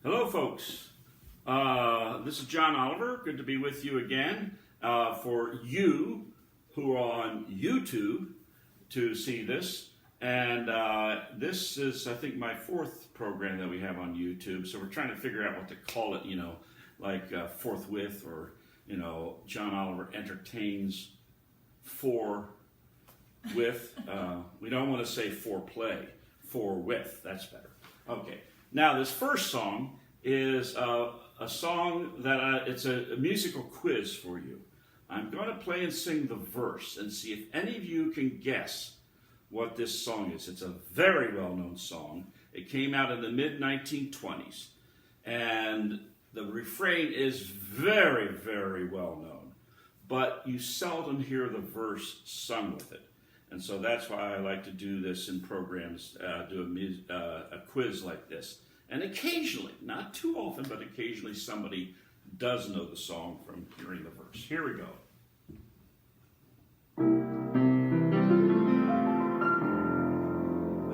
Hello, folks. This is John Oliver. Good to be with you again. For you who are on YouTube to see this, and this is, I think, my fourth program that we have on YouTube. So we're trying to figure out what to call it. Like Forthwith, or John Oliver Entertains for with. We don't want to say foreplay. For with. That's better. Okay. Now, this first song is a song that it's a musical quiz for you. I'm going to play and sing the verse and see if any of you can guess what this song is. It's a very well-known song. It came out in the mid-1920s, and the refrain is very, very well-known, but you seldom hear the verse sung with it. And so that's why I like to do this in programs, do a quiz like this. And occasionally, not too often, but occasionally somebody does know the song from hearing the verse. Here we go.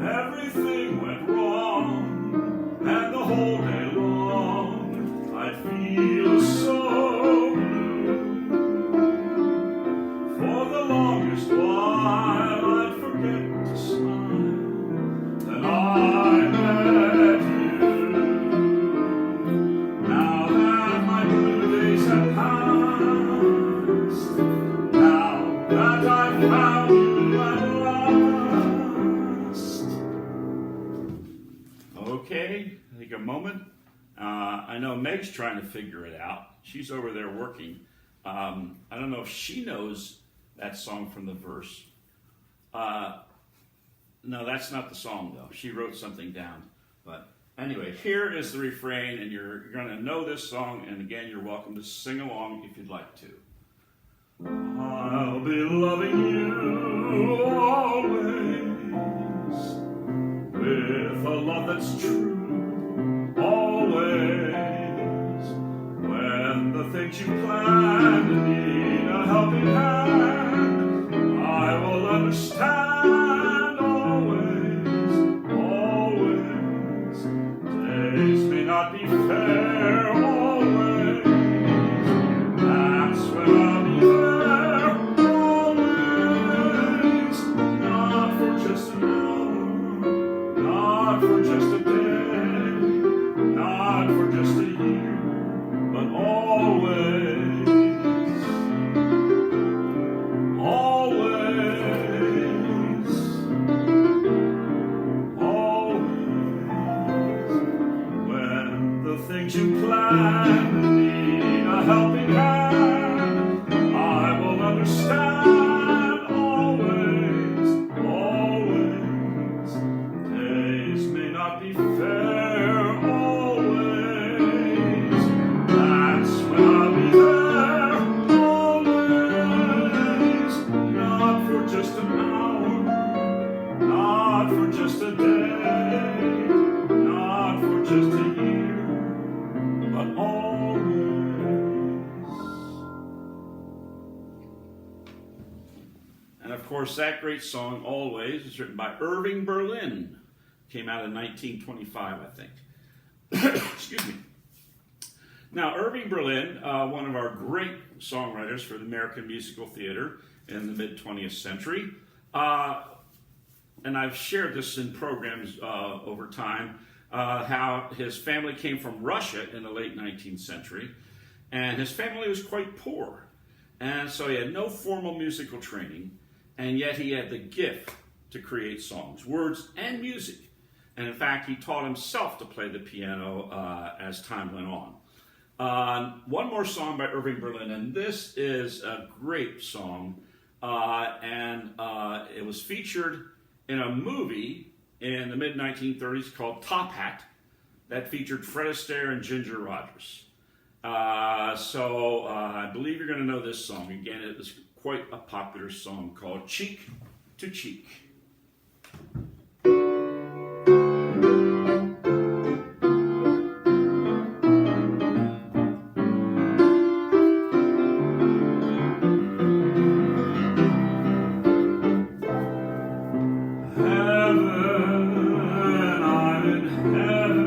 Everything went wrong, and the whole day long I feel so blue. For the longest while I'd forget to smile, then I met you. Now that my blue days have passed, now that I've found you at last. Okay, take a moment. I know Meg's trying to figure it out. She's over there working. I don't know if she knows that song from the verse. No, that's not the song, though. She wrote something down. But anyway, here is the refrain, and you're going to know this song. And again, you're welcome to sing along if you'd like to. I'll be loving you always, with a love that's true, always. When the things you planned need a helping hand, I will understand always, always. Days may not be fair always, that's when I'll be there always. Not for just an hour, not for just a day, not for just a year, but always, always, always. When the things you plan need a helping hand, I will understand always, always. Days may not be fair always, that's when I'll be there always. Not for just an hour, not for just a day, not for just a year, but always. And of course, that great song, Always, is written by Irving Berlin. Came out in 1925, I think. Excuse me. Now, Irving Berlin, one of our great songwriters for the American musical theater in the mid-20th century, and I've shared this in programs over time, how his family came from Russia in the late 19th century, and his family was quite poor, and so he had no formal musical training, and yet he had the gift to create songs, words, and music. And in fact, he taught himself to play the piano as time went on. One more song by Irving Berlin, and this is a great song, and it was featured in a movie in the mid-1930s called Top Hat that featured Fred Astaire and Ginger Rogers. So I believe you're going to know this song. Again, it was quite a popular song called Cheek to Cheek. Heaven, I'm in heaven.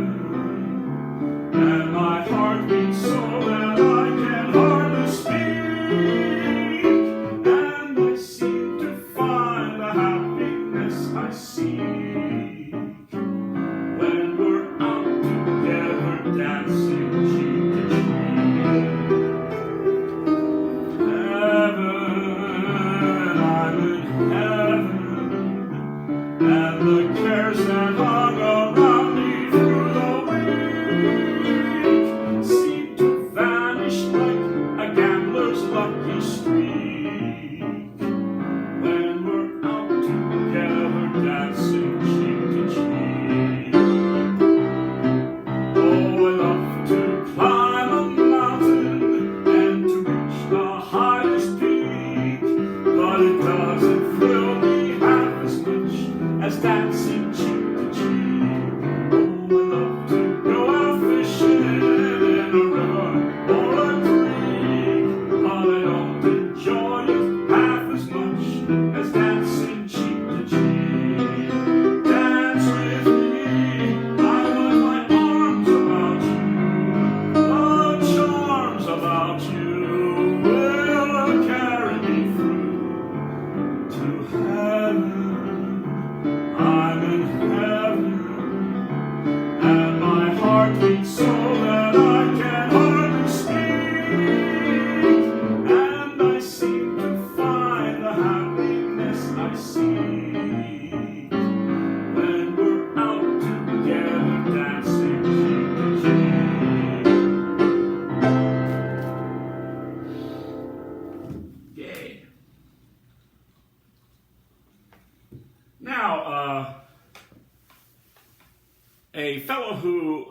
A fellow who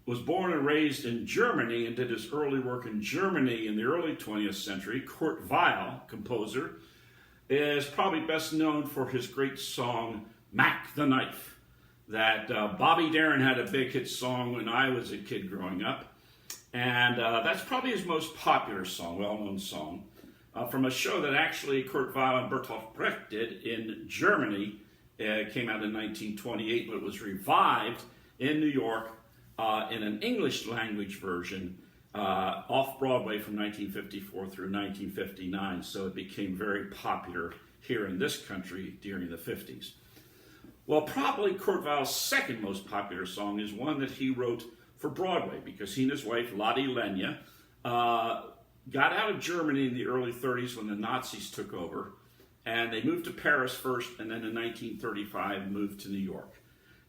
was born and raised in Germany and did his early work in Germany in the early 20th century, Kurt Weill, composer, is probably best known for his great song, Mac the Knife, that Bobby Darin had a big hit song when I was a kid growing up. And that's probably his most popular song, well-known song, from a show that actually Kurt Weill and Bertolt Brecht did in Germany. It came out in 1928, but it was revived in New York in an English language version off Broadway from 1954 through 1959. So it became very popular here in this country during the 50s. Well, probably Kurt Weill's second most popular song is one that he wrote for Broadway, because he and his wife, Lotte Lenya, got out of Germany in the early 30s when the Nazis took over, and they moved to Paris first, and then in 1935 moved to New York.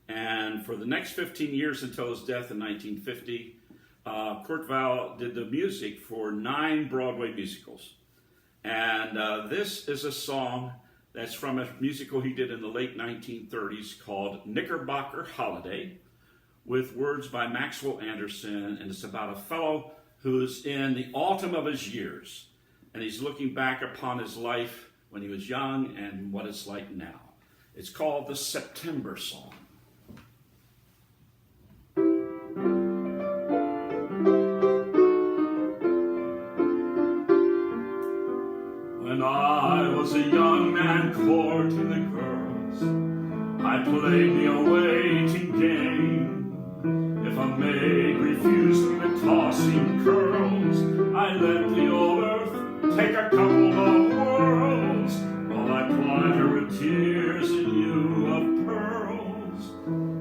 And for the next 15 years until his death in 1950, Kurt Weill did the music for 9 Broadway musicals. And this is a song that's from a musical he did in the late 1930s called Knickerbocker Holiday, with words by Maxwell Anderson, and it's about a fellow who's in the autumn of his years, and he's looking back upon his life when he was young and what it's like now. It's called the September Song. When I was a young man courting the girls, I played the awaiting game. If a maid refused me the tossing curls, I let the old earth take a couple of whirls, while I plied her with tears in lieu of pearls.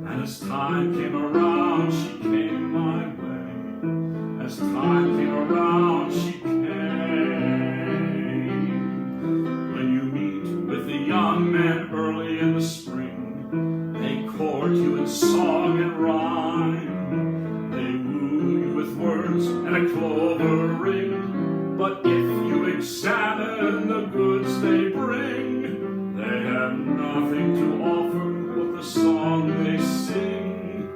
And as time came around, she came my way. As time came around, she came. When you meet with the young men early in the spring, they court you in song and rhyme. Words and a clover ring, but if you examine the goods they bring, they have nothing to offer but the song they sing,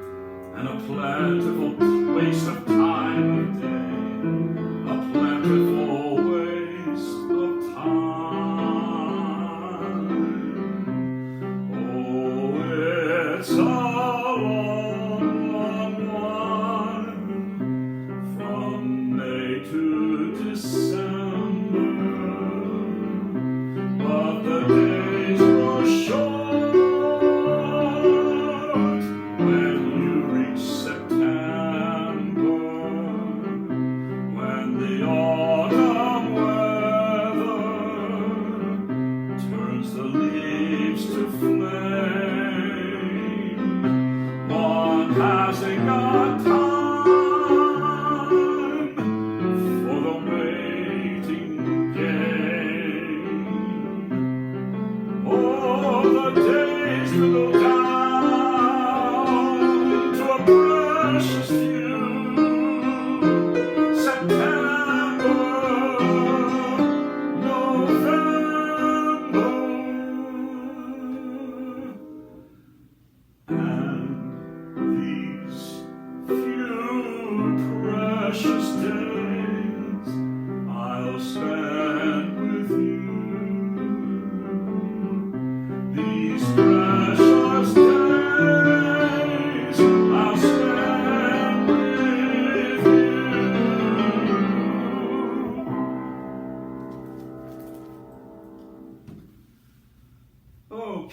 and a plentiful waste of time of day, a plentiful waste of time. Oh, it's a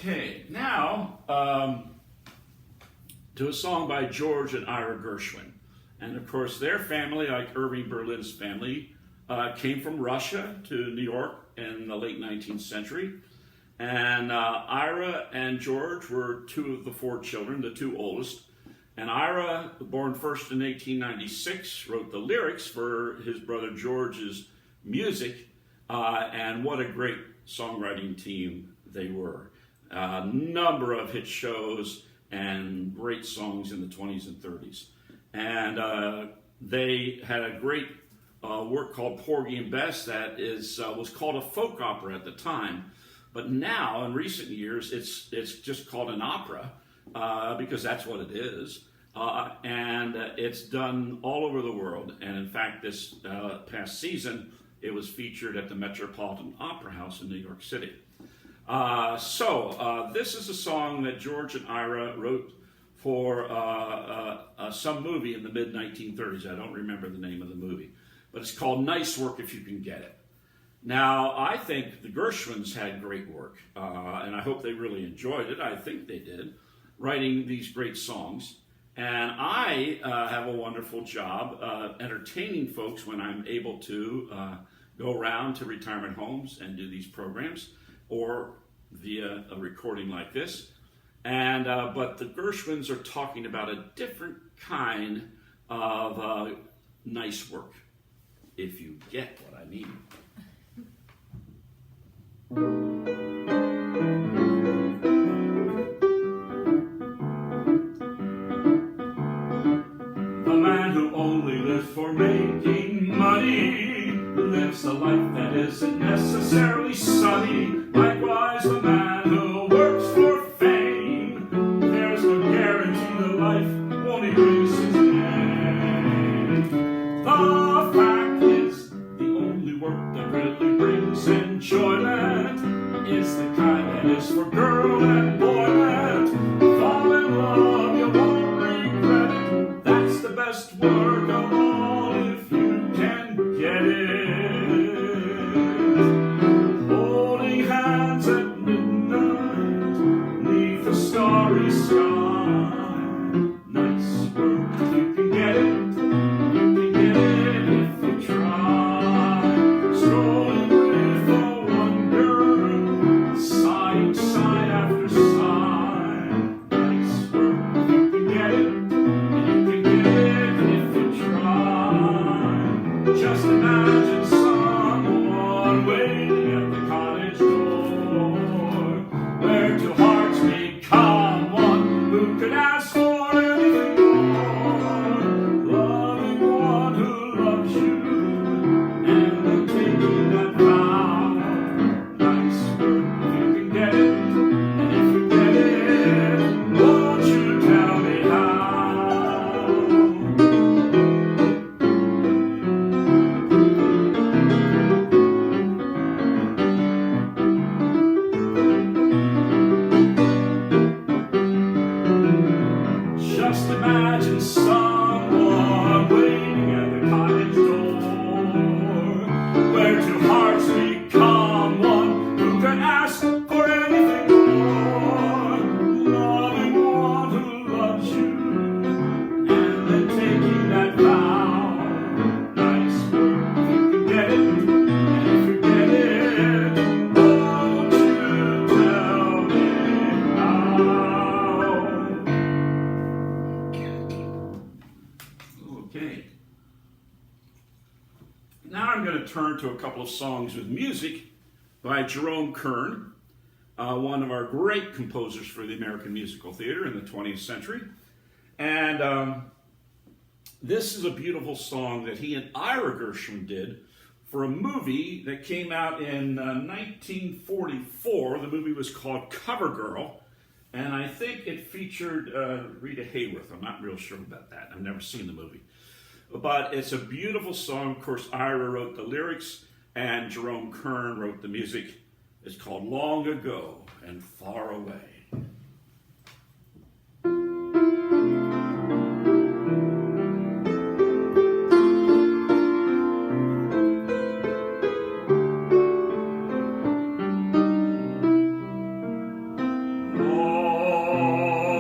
Okay, now to a song by George and Ira Gershwin. And of course, their family, like Irving Berlin's family, came from Russia to New York in the late 19th century. And Ira and George were 2 of the 4 children, the 2 oldest. And Ira, born first in 1896, wrote the lyrics for his brother George's music. And what a great songwriting team they were. A number of hit shows and great songs in the 20s and 30s. And they had a great work called Porgy and Bess that was called a folk opera at the time. But now, in recent years, it's just called an opera. because that's what it is. And it's done all over the world. And in fact, this past season, it was featured at the Metropolitan Opera House in New York City. This is a song that George and Ira wrote for some movie in the mid-1930s. I don't remember the name of the movie. But it's called Nice Work If You Can Get It. Now, I think the Gershwins had great work, and I hope they really enjoyed it. I think they did, writing these great songs. And I have a wonderful job entertaining folks when I'm able to go around to retirement homes and do these programs, or via a recording like this. And but the Gershwins are talking about a different kind of nice work, if you get what I mean. The man who only lives for making money lives a life that isn't necessarily sunny. Likewise, the man who works for fame, there's no guarantee the life won't erase his name. The fact is, the only work that really brings enjoyment is the kind that is for girl and boy. Fall in love, you won't regret it. That's the best work of all if you can get it. Holding hands at midnight, neath a starry sky. Nice work if you can get it. You can get it if you try. Strolling with a wonder, sighing side after side. Nice work if you can get it. You can get it if you try. Just imagine someone waiting at the cottage door, where two hearts become one, who could ask for anything more. Loving one who loves you, and then taking that vow. Nice work if you can get it, and if you get it, won't you tell me how? Just imagine someone waiting at the cottage door, where two hearts become one, who can ask for anything more. Loving one who loves you, and then taking that vow. Nice work if you can get it, and if you get it, won't you tell me how? Okay. Now I'm going to turn to a couple of songs with music by Jerome Kern, one of our great composers for the American musical theater in the 20th century. And this is a beautiful song that he and Ira Gershwin did for a movie that came out in 1944. The movie was called Covergirl, and I think it featured Rita Hayworth. I'm not real sure about that. I've never seen the movie. But it's a beautiful song. Of course, Ira wrote the lyrics, and Jerome Kern wrote the music. It's called Long Ago and Far Away.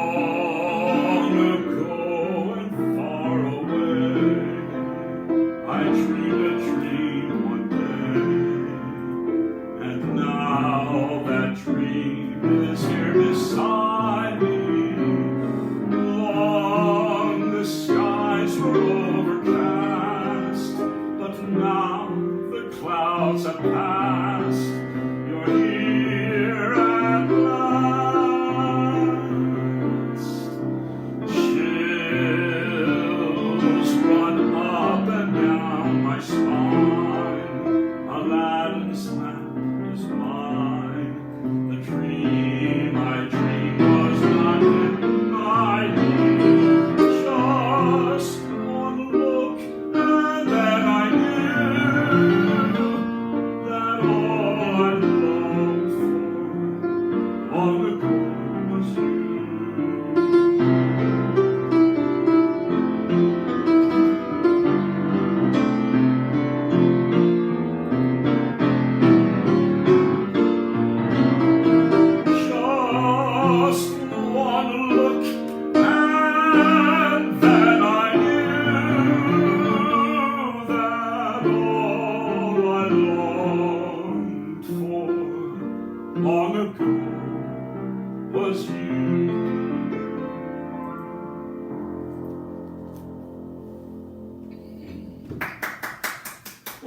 Long ago and far away, I dreamed a dream one day, and now that dream is here beside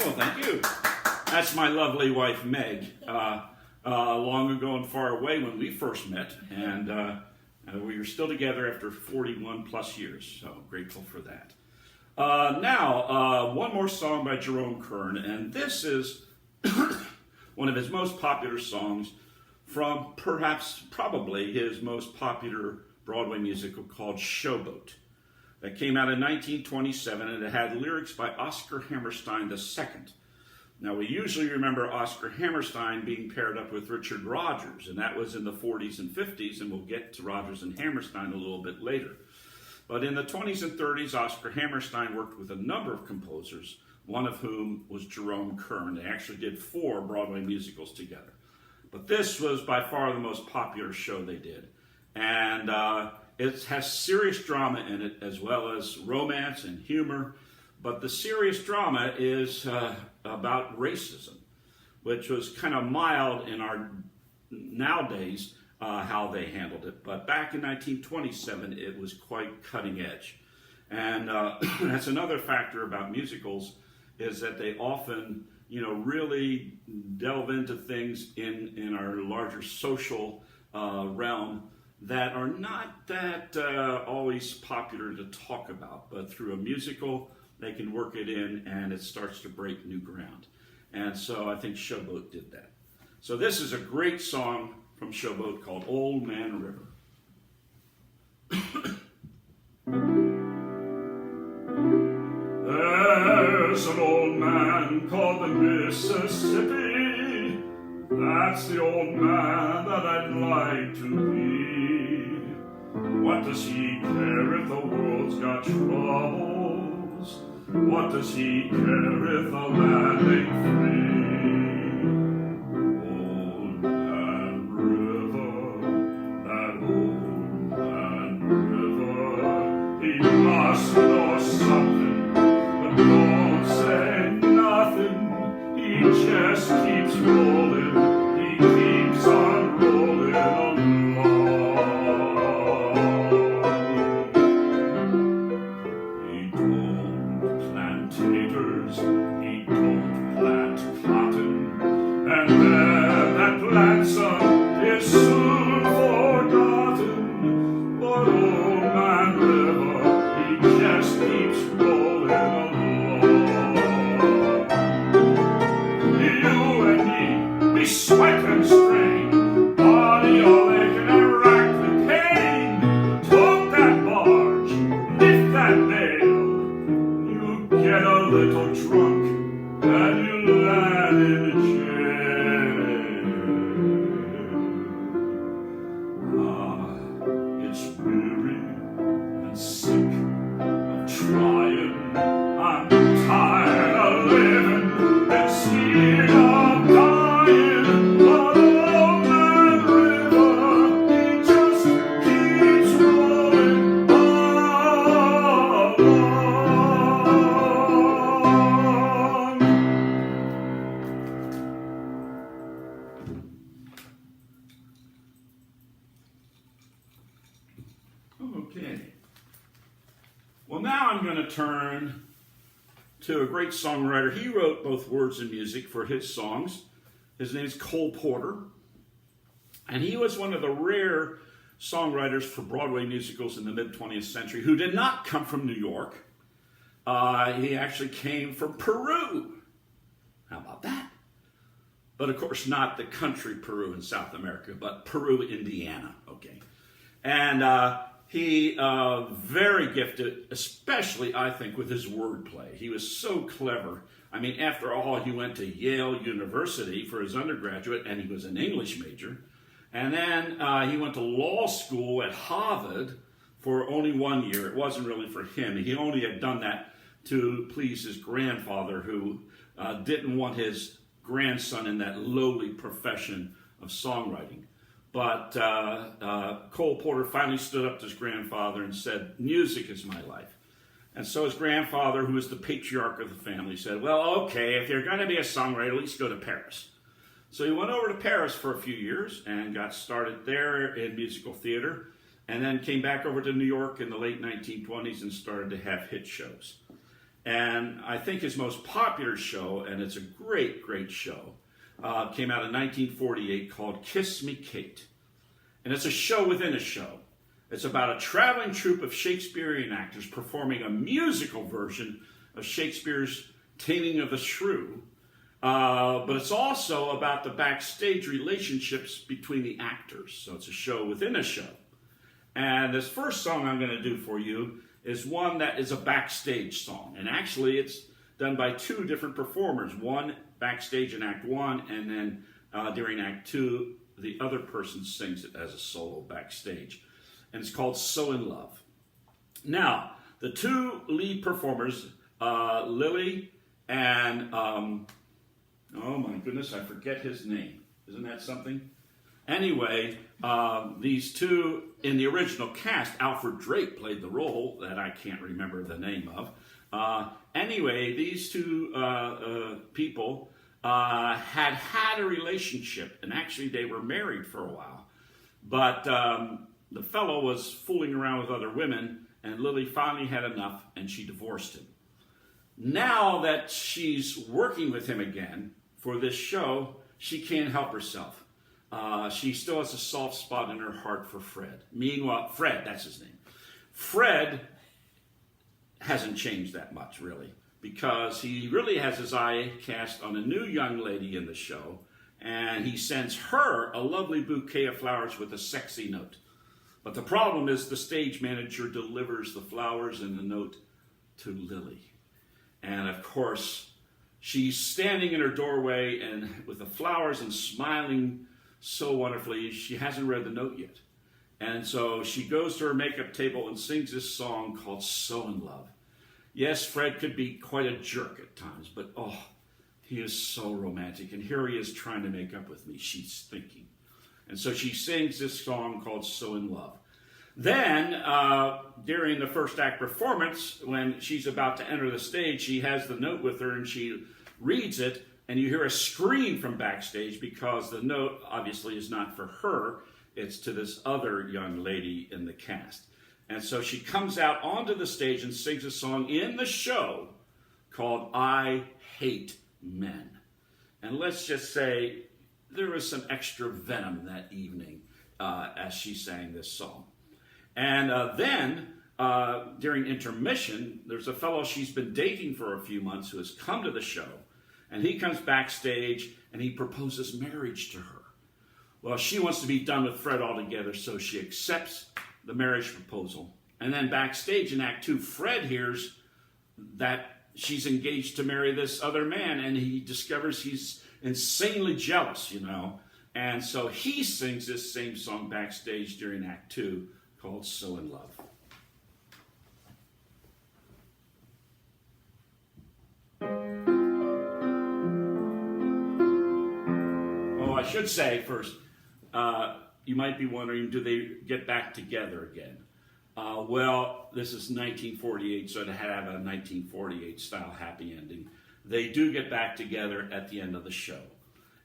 Well, thank you. That's my lovely wife, Meg. Long ago and far away when we first met, and we are still together after 41 plus years, so grateful for that. Now, one more song by Jerome Kern, and this is one of his most popular songs from probably his most popular Broadway musical called Showboat. That came out in 1927, and it had lyrics by Oscar Hammerstein II. Now, we usually remember Oscar Hammerstein being paired up with Richard Rodgers, and that was in the 40s and 50s, and we'll get to Rodgers and Hammerstein a little bit later. But in the 20s and 30s, Oscar Hammerstein worked with a number of composers, one of whom was Jerome Kern. They actually did 4 Broadway musicals together. But this was by far the most popular show they did. And it has serious drama in it, as well as romance and humor. But the serious drama is about racism, which was kind of mild in our nowadays how they handled it. But back in 1927, it was quite cutting edge. And that's another factor about musicals, is that they often, really delve into things in our larger social realm that are not that always popular to talk about. But through a musical, they can work it in, and it starts to break new ground. And so I think Showboat did that. So this is a great song from Showboat called Old Man River. There's an old man called the Mississippi. That's the old man that I'd like to be. What does he care if the world's got troubles? What does he care if the land ain't free? Old Man River, that old man River, he must know something, but don't say nothing. He just keeps rolling, he keeps on rolling along. He don't plant taters, he don't plant cotton, and then that plantson is soon forgotten. But old man River, he just keeps rolling along. You and me, we sweat and strain, body all aching and racked with pain. Tote that barge, lift that bale, you get a little drunk, and you land in jail. It's weary and sick of trying. I'm tired of living and scared of dying. But old man River, he just keeps rolling along. Okay. Well, now I'm going to turn to a great songwriter. He wrote both words and music for his songs. His name is Cole Porter. And he was one of the rare songwriters for Broadway musicals in the mid-20th century who did not come from New York. He actually came from Peru. How about that? But of course, not the country Peru in South America, but Peru, Indiana. Okay. And he very gifted, especially, I think, with his wordplay. He was so clever. I mean, after all, he went to Yale University for his undergraduate, and he was an English major. And then he went to law school at Harvard for only 1 year. It wasn't really for him. He only had done that to please his grandfather, who didn't want his grandson in that lowly profession of songwriting. But Cole Porter finally stood up to his grandfather and said, music is my life. And so his grandfather, who was the patriarch of the family, said, well, okay, if you're going to be a songwriter, at least go to Paris. So he went over to Paris for a few years and got started there in musical theater, and then came back over to New York in the late 1920s and started to have hit shows. And I think his most popular show, and it's a great, great show, came out in 1948 called Kiss Me Kate. And it's a show within a show. It's about a traveling troupe of Shakespearean actors performing a musical version of Shakespeare's Taming of the Shrew. But it's also about the backstage relationships between the actors. So it's a show within a show. And this first song I'm going to do for you is one that is a backstage song. And actually it's done by two different performers. One backstage in Act 1, and then during Act 2, the other person sings it as a solo backstage. And it's called So in Love. Now, the two lead performers, Lily and, oh my goodness, I forget his name. Isn't that something? Anyway, these two, in the original cast, Alfred Drake played the role that I can't remember the name of. Anyway, these two people had a relationship, and actually they were married for a while. But the fellow was fooling around with other women, and Lily finally had enough, and she divorced him. Now that she's working with him again for this show, she can't help herself. She still has a soft spot in her heart for Fred. Meanwhile, Fred, that's his name. Fred hasn't changed that much, really, because he really has his eye cast on a new young lady in the show, and he sends her a lovely bouquet of flowers with a sexy note. But the problem is the stage manager delivers the flowers and the note to Lily. And of course, she's standing in her doorway and with the flowers and smiling so wonderfully. She hasn't read the note yet. And so she goes to her makeup table and sings this song called So in Love. Yes, Fred could be quite a jerk at times, but oh, he is so romantic. And here he is trying to make up with me, she's thinking. And so she sings this song called So in Love. Then, during the first act performance, when she's about to enter the stage, she has the note with her and she reads it, and you hear a scream from backstage because the note obviously is not for her, it's to this other young lady in the cast. And so she comes out onto the stage and sings a song in the show called I Hate Men. And let's just say there was some extra venom that evening as she sang this song. And then, during intermission, there's a fellow she's been dating for a few months who has come to the show. And he comes backstage and he proposes marriage to her. Well, she wants to be done with Fred altogether, so she accepts the marriage proposal. And then backstage in Act 2, Fred hears that she's engaged to marry this other man, and he discovers he's insanely jealous, you know. And so he sings this same song backstage during Act 2 called So in Love. Oh, I should say first, you might be wondering, do they get back together again? Well, this is 1948, so it had to have a 1948 style happy ending. They do get back together at the end of the show.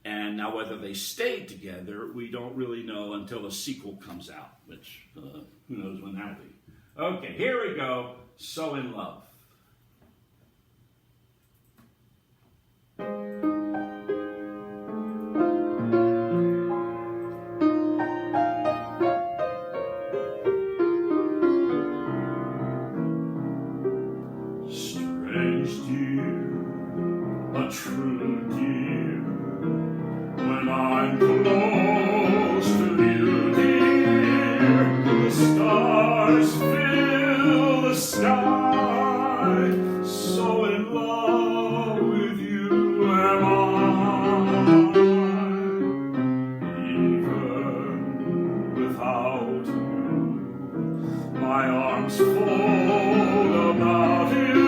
And now whether they stayed together, we don't really know until the sequel comes out, which who knows when that'll be. Okay, here we go, So in Love. Strange dear, a true dear, when I'm close to you, dear, the stars fill the sky, so in love with you am I, even without you, my arms fold about you.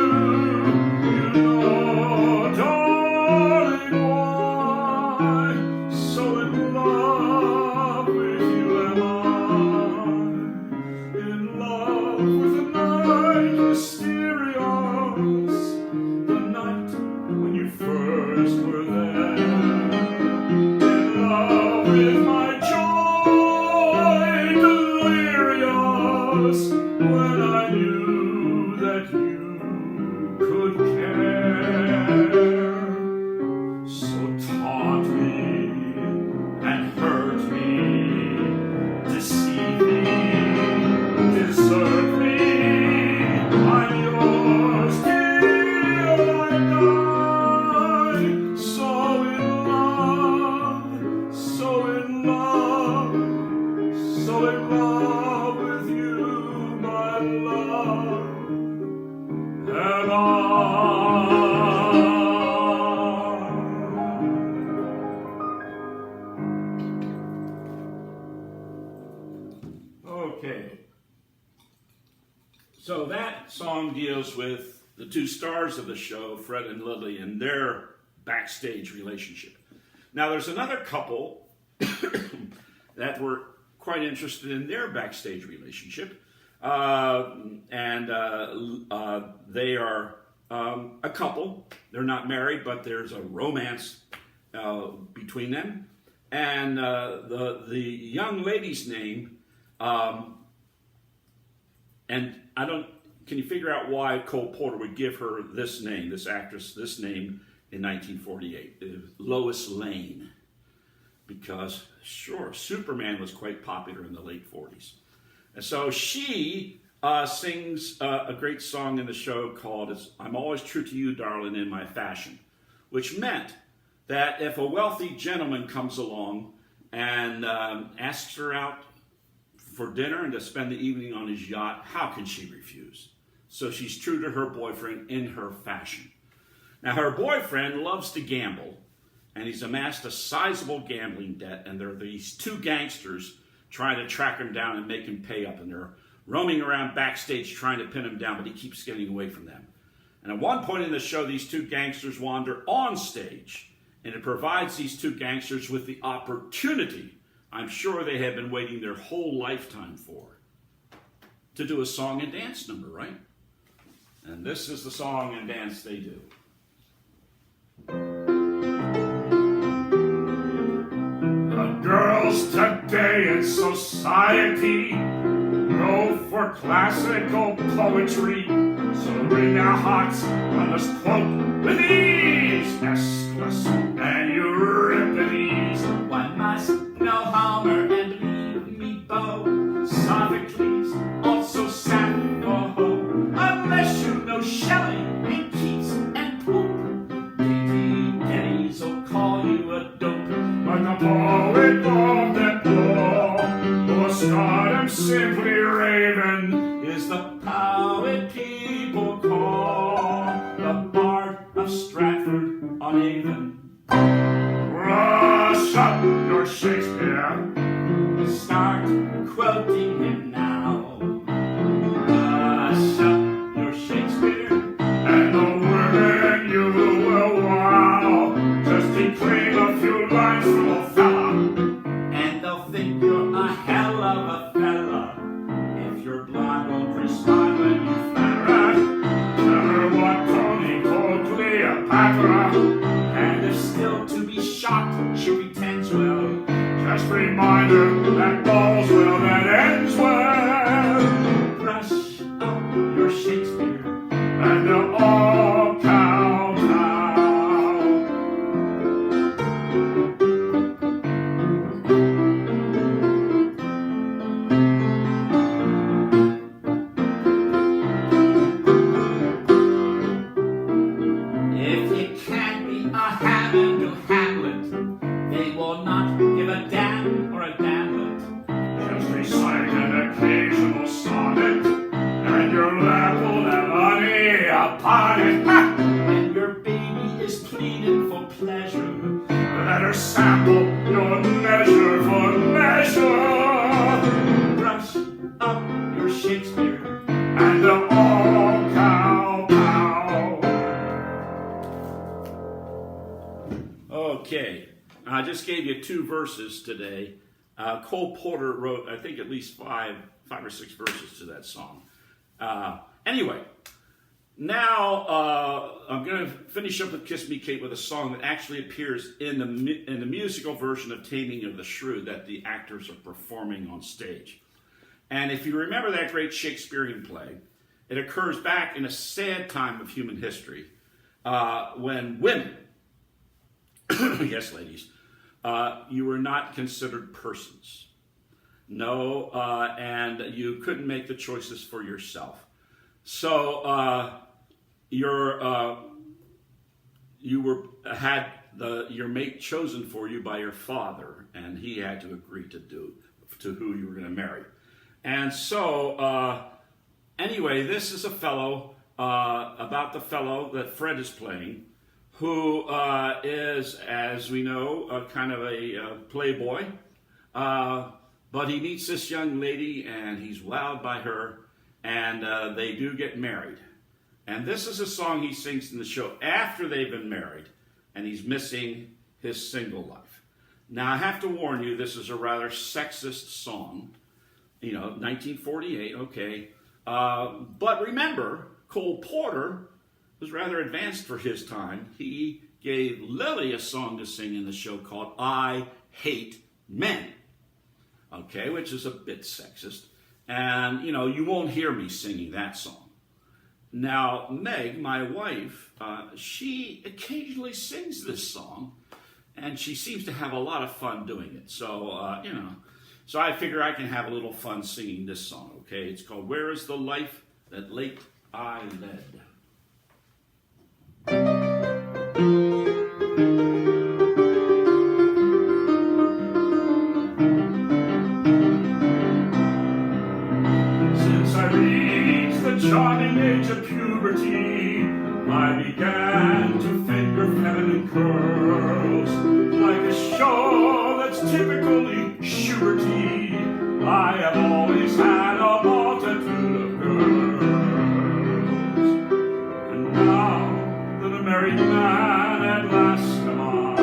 When I knew So that song deals with the two stars of the show, Fred and Lily, and their backstage relationship. Now, there's another couple that were quite interested in their backstage relationship, and they are a couple. They're not married, but there's a romance between them. And the young lady's name, and I don't. Can you figure out why Cole Porter would give her this name, this actress, this name in 1948? Lois Lane. Because, sure, Superman was quite popular in the late 40s. And so she sings a great song in the show called I'm Always True to You, Darling, in My Fashion, which meant that if a wealthy gentleman comes along and asks her out for dinner and to spend the evening on his yacht, how can she refuse? So she's true to her boyfriend in her fashion. Now, her boyfriend loves to gamble, and he's amassed a sizable gambling debt, and there are these two gangsters trying to track him down and make him pay up, and they're roaming around backstage trying to pin him down, but he keeps getting away from them. And at one point in the show, these two gangsters wander on stage, and it provides these two gangsters with the opportunity I'm sure they have been waiting their whole lifetime for, to do a song and dance number, right? And this is the song and dance they do. The girls today in society go for classical poetry, so bring their hearts on this quote with ease, Aeschylus and Euripides. One must know Homer and believe me, Beau, Sophocles, also Sappho, unless you know Shelley and Keats and Pope. Katie Geddes will call you a dope, but the poet of that law, or stardom simply raven, is the poet people call the Bard of Stratford-on-Avon. Brush up your Shakespeare, start quoting him now. Brush up your Shakespeare, and the women you will wow. Just declaim a few lines from Othello, and they'll think you're a hell of a fella. If you're blonde, won't respond when you flatter. Tell her what Tony told Cleopatra, and if still to be shocked, she pretends well. Just remind her that all's well that ends well. Brush up your Shakespeare, and they'll all kowtow. If you can't be a Hammond or Hamlet, they will not give a damn or a damnlet. Just recite an occasional sonnet, and your lap will have honey upon it. When your baby is pleading for pleasure, let her sample your measure for measure. Brush up your Shakespeare, and they'll all kowtow. Okay, I just gave you two verses today. Cole Porter wrote, I think, at least five or six verses to that song. Anyway, now I'm going to finish up with Kiss Me Kate with a song that actually appears in the musical version of Taming of the Shrew that the actors are performing on stage. And if you remember that great Shakespearean play, it occurs back in a sad time of human history when women, yes, ladies, you were not considered persons. No, and you couldn't make the choices for yourself. So your mate chosen for you by your father, and he had to agree to who you were going to marry. And so anyway, this is a fellow about the fellow that Fred is playing, who is, as we know, kind of a playboy. But he meets this young lady, and he's wowed by her, and they do get married. And this is a song he sings in the show after they've been married, and he's missing his single life. Now, I have to warn you, this is a rather sexist song. 1948, okay. But remember, Cole Porter was rather advanced for his time. He gave Lily a song to sing in the show called I Hate Men, okay, which is a bit sexist. And, you won't hear me singing that song. Now, Meg, my wife, she occasionally sings this song, and she seems to have a lot of fun doing it. So, so I figure I can have a little fun singing this song, okay? It's called Where is the Life That Late I Led? Since I reached the charming age of puberty, I began to finger feminine curls. Like a show that's typically Schuberty, I have always had a multitude of girls. And now that a married man at last am I,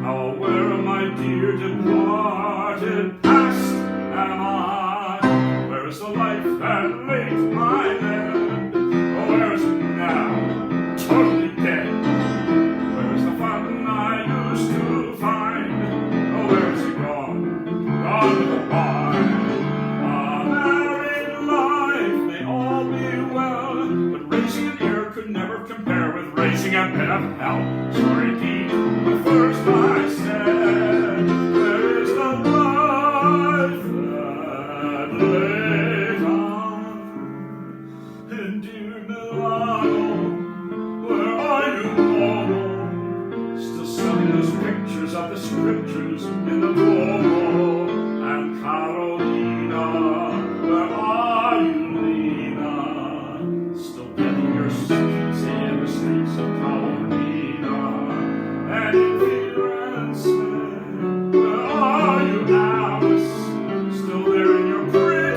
how aware of my dear departed past am I? Where is the life that late I led? Oh, where is it now? Totally dead. Where is the fun I used to find? Oh, where is it gone? Gone with the wine. Married life may all be well, but raising an heir could never compare with raising a bit of hell. Sorry, Pete, but first I said, where is the life that late on? And dear Milano, where are you, Momo? Still selling those pictures of the scriptures in the Duomo. And Carolina, where are you, Lena? Still getting your seats in the streets of Carolina. And in Firenze, where are you, Alice? Still there in your pretty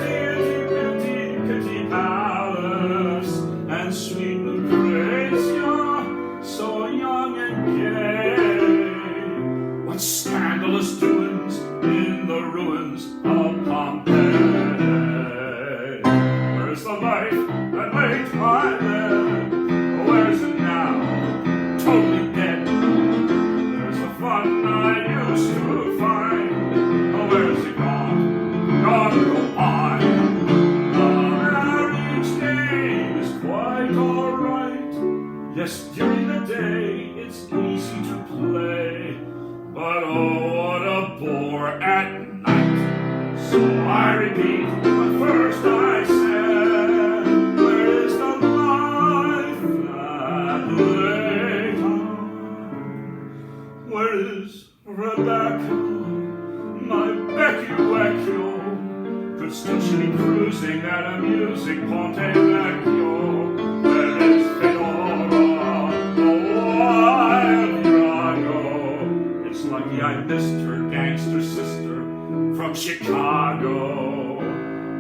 palace. And sweet Lucrezia, so young and gay. What scandalous doings in the ruins of Pompeii. Where's the life that late I led? Where is it now? Totally dead. Where's the fun I used to find? Oh, where is it gone? Gone with the wine. Each day is quite alright. Yes, during the day it's easy to play, but oh, what a bore at night. So I repeat what first I said, where is the life that late on? Where is Rebecca, my Becky Vecchio? Could still she be cruising that amusing Ponte Vecchio? Where is Fedora, the wild Drago? It's lucky I missed her gangster sister from Chicago.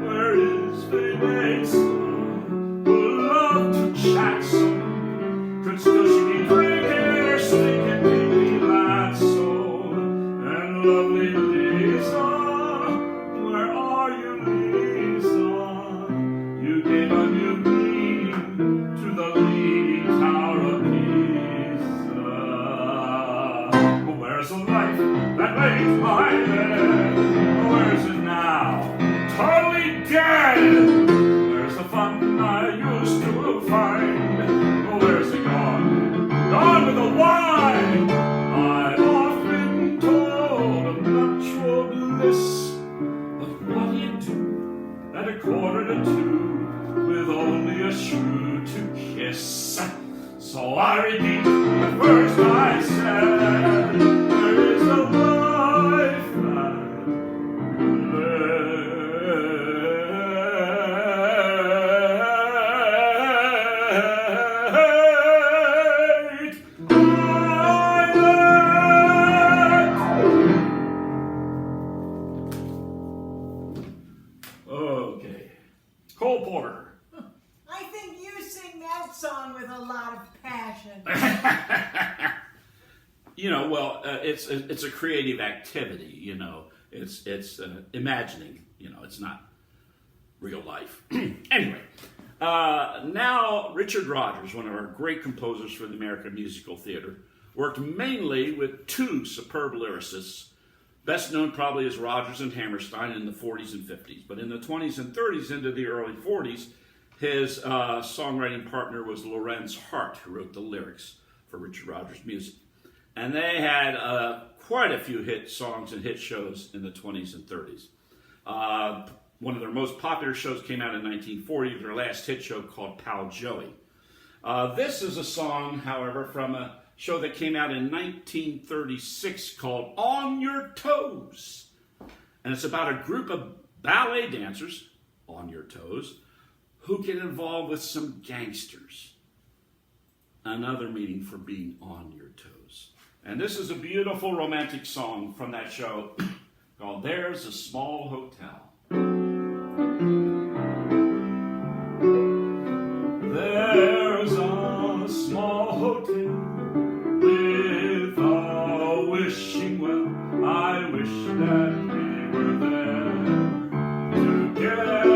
Where is Venezia, who loved to chat some? Could still she be drinking her stinking pinky lasso? And lovely Lisa, where are you, Lisa? You gave a new meaning to the Leaning Tower of Pisa. But where's the life that late I led? Where is it now? Totally dead! Where's the fun I used to find? Where's it gone? Gone with the wine! I've often told of nuptial bliss, but what do you do at 1:45 with only a shrew to kiss? So I repeat the first I said, there is a life that Cole song with a lot of passion. Well, it's a creative activity. It's imagining. It's not real life. Anyway, now Richard Rodgers, one of our great composers for the American Musical Theater, worked mainly with two superb lyricists, best known probably as Rodgers and Hammerstein in the 40s and 50s. But in the 20s and 30s into the early 40s, his songwriting partner was Lorenz Hart, who wrote the lyrics for Richard Rodgers' music. And they had quite a few hit songs and hit shows in the 20s and 30s. One of their most popular shows came out in 1940, their last hit show called Pal Joey. This is a song, however, from a show that came out in 1936 called On Your Toes. And it's about a group of ballet dancers, on your toes, who get involved with some gangsters. Another meaning for being on your toes. And this is a beautiful romantic song from that show called There's a Small Hotel. There's a small hotel with a wishing well. I wish that we were there together.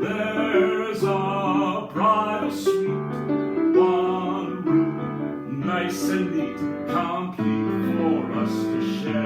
There's a bridal suite, one room, nice and neat, complete for us to share.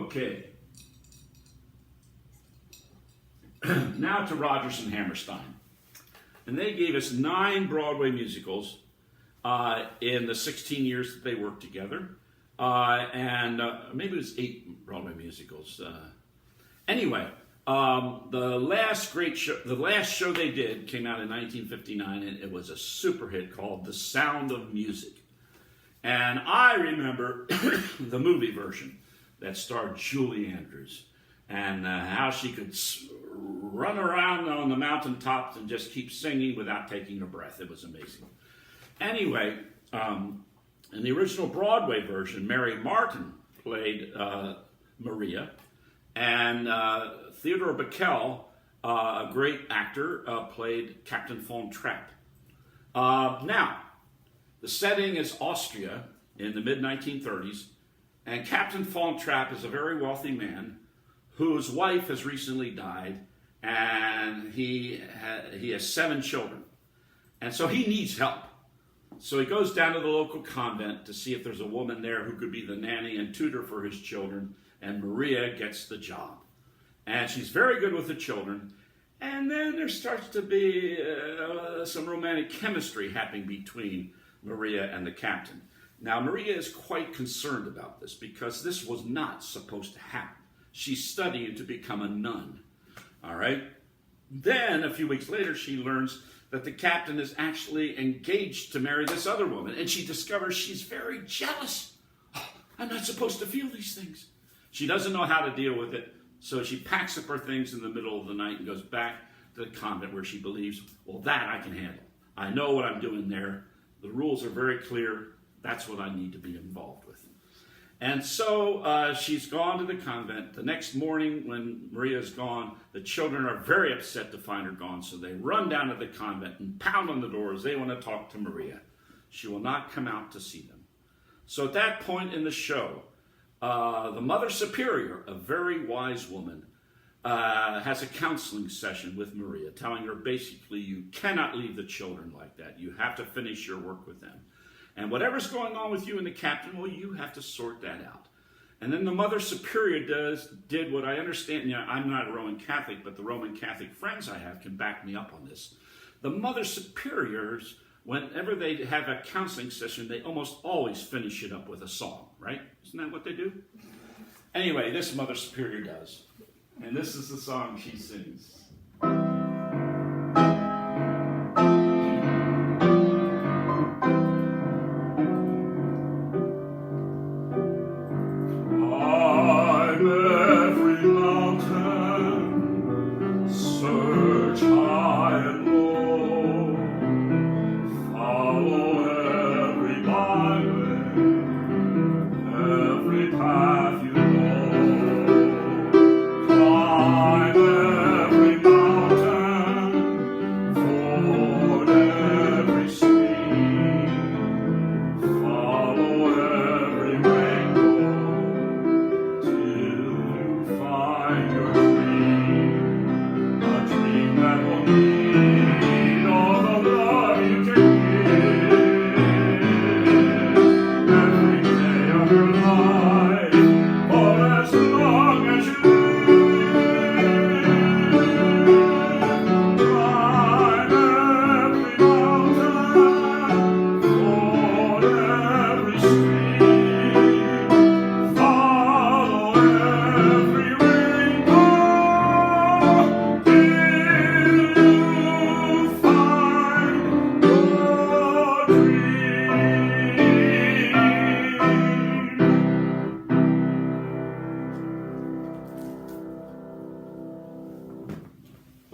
Okay. Now to Rodgers and Hammerstein. And they gave us 9 Broadway musicals in the 16 years that they worked together. And maybe it was 8 Broadway musicals. Anyway, the last show they did came out in 1959, and it was a super hit called The Sound of Music. And I remember the movie version that starred Julie Andrews, and how she could run around on the mountaintops and just keep singing without taking a breath. It was amazing. Anyway, in the original Broadway version, Mary Martin played Maria, and Theodore Bikel, a great actor, played Captain Von Trapp. Now, the setting is Austria in the mid-1930s, and Captain Von Trapp is a very wealthy man whose wife has recently died, and he has 7 children. And so he needs help. So he goes down to the local convent to see if there's a woman there who could be the nanny and tutor for his children, and Maria gets the job. And she's very good with the children, and then there starts to be some romantic chemistry happening between Maria and the captain. Now, Maria is quite concerned about this because this was not supposed to happen. She's studying to become a nun, all right? Then, a few weeks later, she learns that the captain is actually engaged to marry this other woman, and she discovers she's very jealous. Oh, I'm not supposed to feel these things. She doesn't know how to deal with it, so she packs up her things in the middle of the night and goes back to the convent where she believes, well, that I can handle. I know what I'm doing there. The rules are very clear. That's what I need to be involved with. And so she's gone to the convent. The next morning when Maria's gone, the children are very upset to find her gone, so they run down to the convent and pound on the doors. They want to talk to Maria. She will not come out to see them. So at that point in the show, the Mother Superior, a very wise woman, has a counseling session with Maria, telling her basically, you cannot leave the children like that. You have to finish your work with them. And whatever's going on with you and the captain, well, you have to sort that out. And then the Mother Superior did what I understand. I'm not a Roman Catholic, but the Roman Catholic friends I have can back me up on this. The Mother Superiors whenever they have a counseling session, they almost always finish it up with a song, right? Isn't that what they do? Anyway, this Mother Superior does. And this is the song she sings.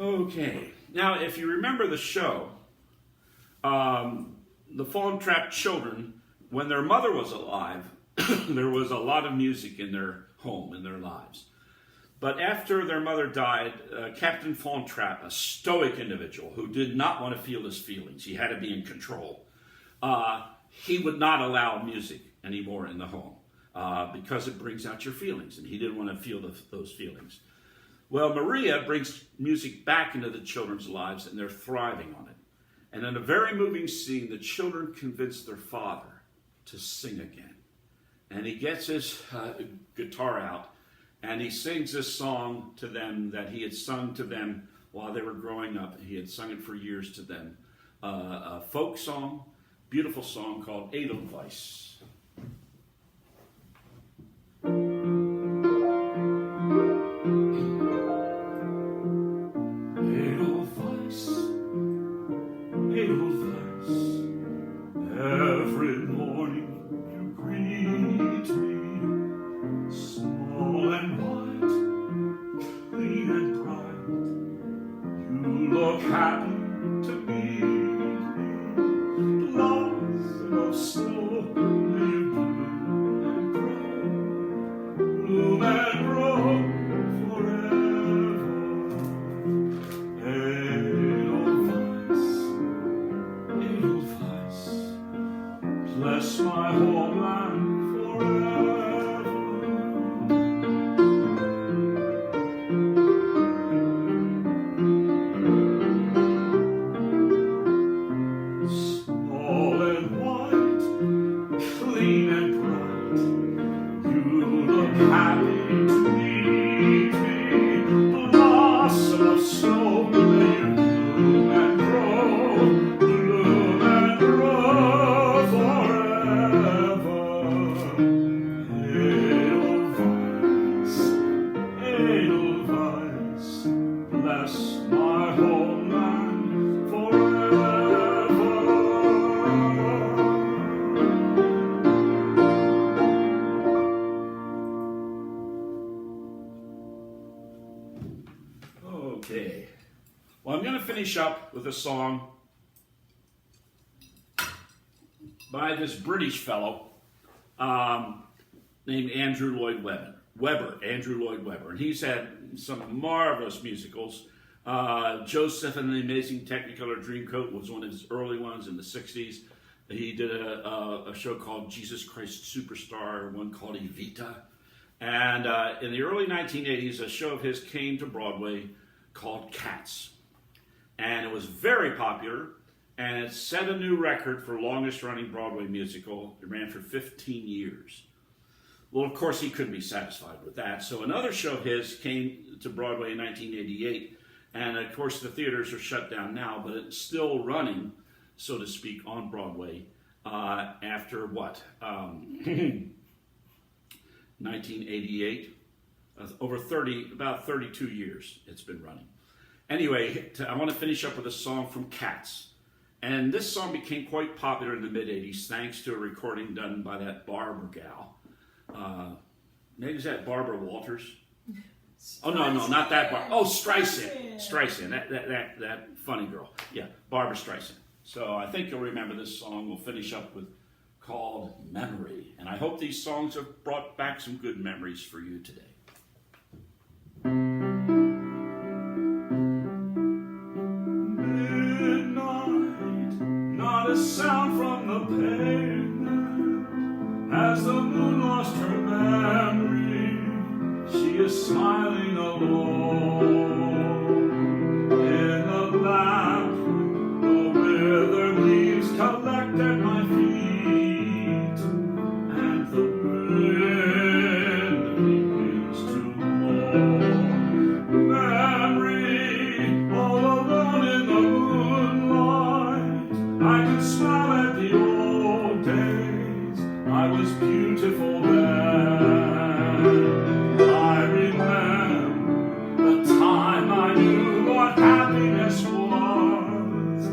Okay, now if you remember the show, the Fallen Trapped Children, when their mother was alive, there was a lot of music in their home, in their lives. But after their mother died, Captain Fallen Trap, a stoic individual who did not want to feel his feelings, he had to be in control, he would not allow music anymore in the home because it brings out your feelings, and he didn't want to feel those feelings. Well, Maria brings music back into the children's lives, and they're thriving on it. And in a very moving scene, the children convince their father to sing again. And he gets his guitar out, and he sings this song to them that he had sung to them while they were growing up. He had sung it for years to them. A folk song, beautiful song called Edelweiss. Bless my homeland forever. Small and white, clean and bright, you look happy to meet me. Blossom of snow, may you bloom and grow, bloom and grow forever. Edelweiss, bless my homeland forever. Okay, well, I'm going to finish up with a song by this British fellow named Andrew Lloyd Webber. And he's had some marvelous musicals. Joseph and the Amazing Technicolor Dreamcoat was one of his early ones in the 60s. He did a show called Jesus Christ Superstar, one called Evita. And in the early 1980s, a show of his came to Broadway called Cats. And it was very popular, and it set a new record for longest running Broadway musical. It ran for 15 years. Well, of course, he couldn't be satisfied with that. So another show of his came to Broadway in 1988. And of course, the theaters are shut down now, but it's still running. so to speak, on Broadway after what? 1988? About 32 years it's been running. Anyway, I want to finish up with a song from Cats. And this song became quite popular in the mid-'80s thanks to a recording done by that Barbara gal. Maybe is that Barbara Walters? Oh, no, not that Barbara. Oh, Streisand. That funny girl. Yeah, Barbara Streisand. So I think you'll remember this song. We'll finish up with called Memory. And I hope these songs have brought back some good memories for you today. Not a sound from the pavement as the moon lost her memory. She is smiling alone in the lamplight. The withered leaves collect at my feet, and the wind begins to blow. Memory, all alone in the moonlight. I can smile at the old days. I was beautiful then. I remember the time I knew what happiness was.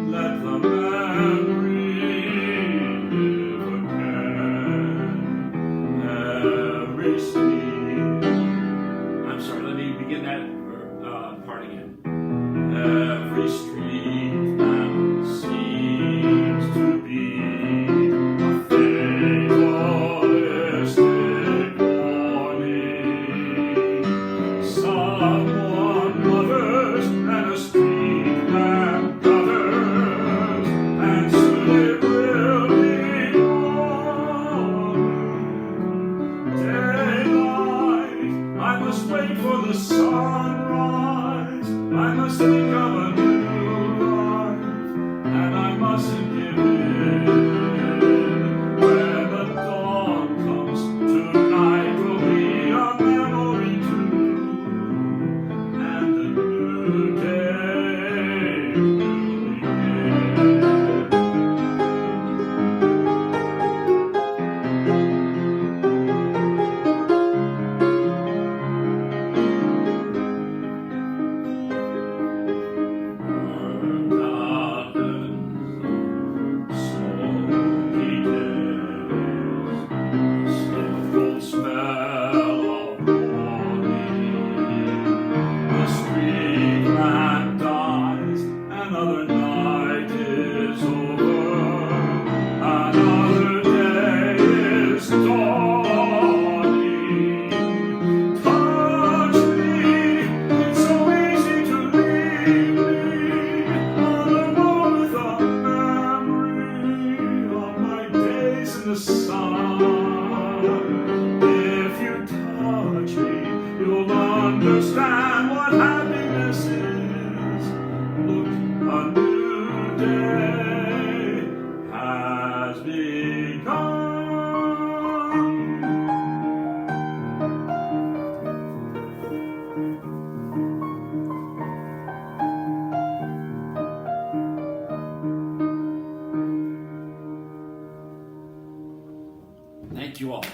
Let the memory live again. Every street. I'm sorry, let me begin that part again. Every street that seems to be a fatalistic warning. Someone mutters and a street lamp gutters, and soon it will be morning. Daylight, I must wait for the sunrise. I must think of a new life, and I mustn't give in. When the dawn comes, tonight will be a memory too, and the new day will if you touch me, you'll understand what happiness is. Look, a new day has begun. Thank you all.